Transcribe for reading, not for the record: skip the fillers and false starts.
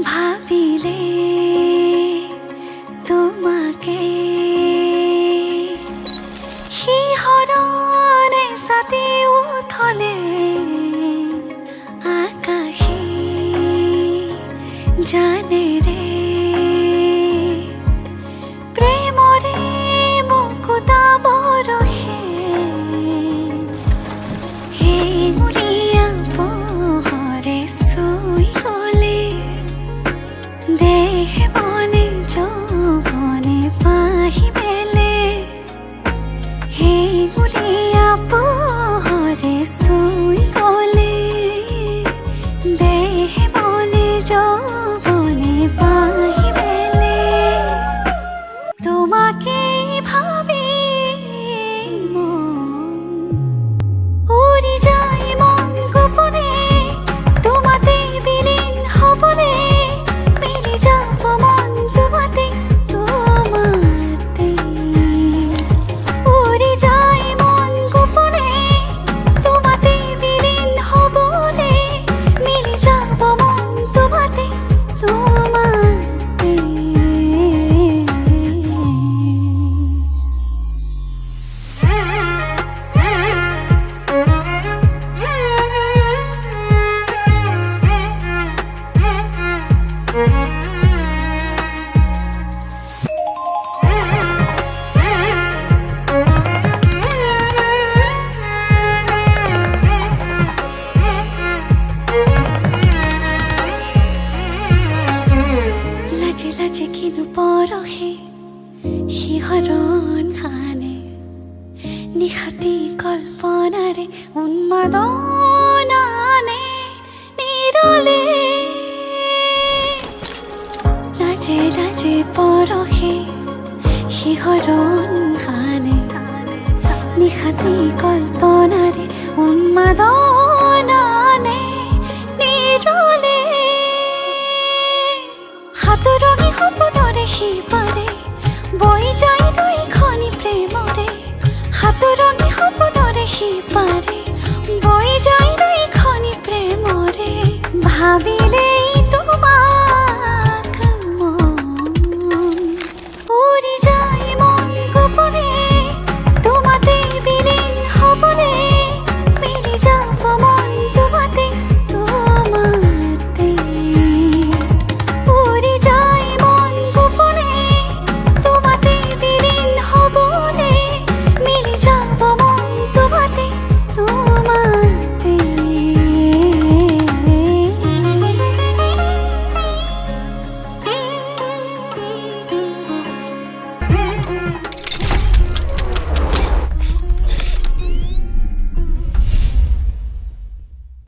ভাবিলে তোমাকে শিহৰণে ছাতি উঠলে আকাশে জানেৰে প্ৰেমৰে মুকুতা বৰষে সেই উৰিয়া পোহৰে চুই গলে দেহ মনে যৌৱনে পাহি মেলে সেই উৰিয়া পোহৰে চুই গলে দেহ মনে যৌৱনে পাহি মেলে তোমাকে ভাবি মন উৰি যায় মন গোপনে তোমাতে বিলীন হবনে মিলি যাব মন তোমাতে তোমাতে উৰি যায় মন গোপনে তোমাতে বিলীন হবনে মিলি যাব মন তোমাতে তোমাতে লাজে লাজে কিনো পৰহে শিহৰণ খানে নিশাতি কল্পনাৰে উন্মাদনানে নিৰলে লাজে লাজে পৰহে শিহৰণ খানে নিশাতি কল্পনাৰে উন্মাদনানে নিৰলে সাতৰঙী সপোনৰে সিপাৰে বৈ যায় দুইখনি প্ৰেমৰে সাতৰঙী সপোনৰে সিপাৰে বৈ যায় দুইখনি প্ৰেমৰে ভাবিলে